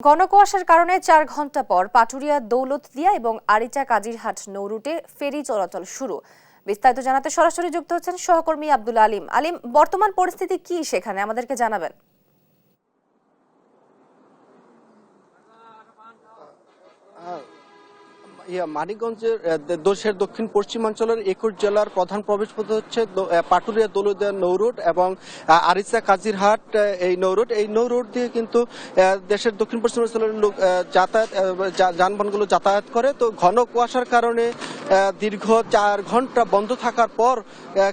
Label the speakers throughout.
Speaker 1: ঘন কুয়াশার কারণে ৪ ঘন্টা পর পাটুরিয়া দৌলতদিয়া এবং আরিচা কাজিরহাট নৌ রুটে ফেরি চলাচল শুরু। বিস্তারিত জানাতে সরাসরি যুক্ত হচ্ছেন সহকর্মী আব্দুল আলিম। আলিম, বর্তমান পরিস্থিতি কি সেখানে আমাদেরকে জানাবেন।
Speaker 2: মানিকগঞ্জের দেশের দক্ষিণ পশ্চিমাঞ্চলের ২১ জেলার প্রধান প্রবেশপথ হচ্ছে পাটুরিয়া দৌলতদিয়া নৌ রুট এবং আরিচা কাজিরহাট এই নৌ রুট। এই নৌ রুট দিয়ে কিন্তু দেশের দক্ষিণ পশ্চিমাঞ্চলের লোক যানবাহনগুলো যাতায়াত করে। তো ঘন কুয়াশার কারণে দীর্ঘ ৪ ঘন্টা বন্ধ থাকার পর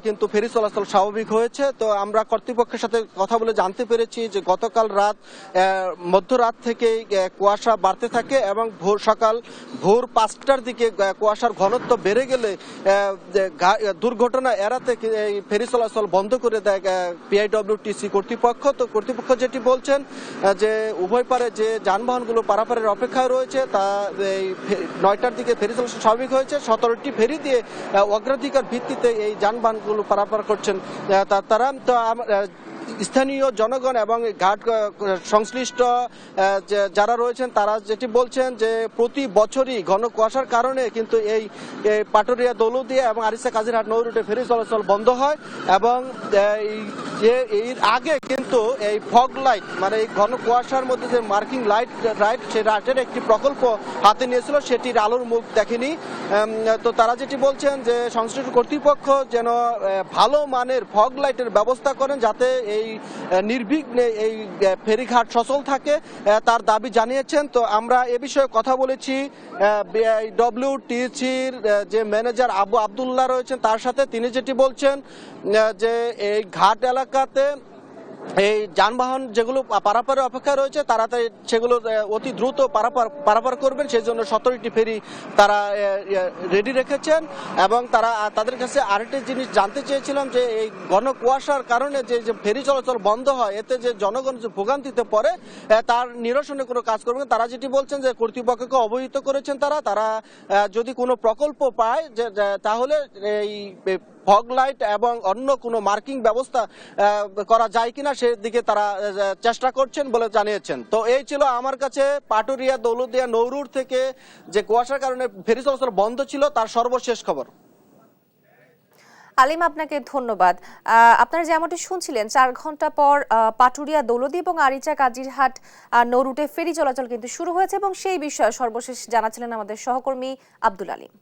Speaker 2: কিন্তু ফেরি চলাচল স্বাভাবিক হয়েছে। তো আমরা কর্তৃপক্ষের সাথে কথা বলে জানতে পেরেছি যে গতকাল মধ্যরাত থেকে কুয়াশা বাড়তে থাকে এবং ভোর ৫টার দিকে কুয়াশার ঘনত্ব বেড়ে গেলে দুর্ঘটনা এড়াতে এই ফেরি চলাচল বন্ধ করে দেয় পিআইডব্লিউটিসি কর্তৃপক্ষ। তো কর্তৃপক্ষ যেটি বলছেন যে উভয় পারে যে যানবাহনগুলো পারাপারের অপেক্ষায় রয়েছে তা এই ৯টার দিকে ফেরি চলাচল স্বাভাবিক হয়েছে। ১৭টি ফেরি দিয়ে অগ্রাধিকার ভিত্তিতে এই যানবাহনগুলো পারাপার করছেন তারা। তো স্থানীয় জনগণ এবং ঘাট সংশ্লিষ্ট যারা রয়েছেন তারা যেটি বলছেন যে প্রতি বছরই ঘন কুয়াশার কারণে কিন্তু এই পাটুরিয়া দৌলতদিয়া এবং আরিচা কাজিরহাট নৌ রুটে ফেরি চলাচল বন্ধ হয় এবং এর আগে কিন্তু এই ফগ লাইট মানে এই ঘন কুয়াশার মধ্যে যে মার্কিং লাইট সেই লাইটের একটি প্রকল্প হাতে নিয়েছিল, সেটির আলোর মুখ দেখেনি। তো তারা যেটি বলছেন যে সংশ্লিষ্ট কর্তৃপক্ষ যেন ভালো মানের ফগ লাইটের ব্যবস্থা করেন যাতে এই নির্বিঘ্নে এই ফেরিঘাট সচল থাকে, তার দাবি জানিয়েছেন। তো আমরা এ বিষয়ে কথা বলেছি ডব্লিউটিসির যে ম্যানেজার আবু আবদুল্লাহ রয়েছেন তার সাথে। তিনি যেটি বলছেন যে এই ঘাট এলাকাতে এই যানবাহন যেগুলো পারাপারের অপেক্ষায় রয়েছে তারা সেগুলো অতি দ্রুত পারাপার করবেন, সেই জন্য ১৭টি ফেরি তারা রেডি রেখেছেন। এবং তাদের কাছে আরেকটি জিনিস জানতে চেয়েছিলাম যে এই ঘন কুয়াশার কারণে যে ফেরি চলাচল বন্ধ হয় এতে যে জনগণ যে ভোগান্তিতে পড়ে তার নিরসনে কোনো কাজ করবেন। তারা যেটি বলছেন যে কর্তৃপক্ষকে অবহিত করেছেন তারা যদি কোনো প্রকল্প পায় তাহলে এই ফগ লাইট এবং অন্য কোনো মার্কিং ব্যবস্থা করা যায় কিনা সেদিকে তারা চেষ্টা করছেন বলে জানিয়েছেন। তো এই ছিল আমার কাছে পাটুরিয়া দৌলতদিয়া নৌ রুট থেকে যে কুয়াশার কারণে ফেরি চলাচল বন্ধ ছিল তার সর্বশেষ খবর।
Speaker 1: আলিম, আপনাকে ধন্যবাদ। আপনারা যেমনটি শুনছিলেন ৪ ঘন্টা পর পাটুরিয়া দৌলতদিয়া এবং আরিচা কাজিরহাট নৌ রুটে ফেরি চলাচল কিন্তু শুরু হয়েছে এবং সেই বিষয়ে সর্বশেষ জানাচ্ছিলেন আমাদের সহকর্মী আব্দুল আলিম।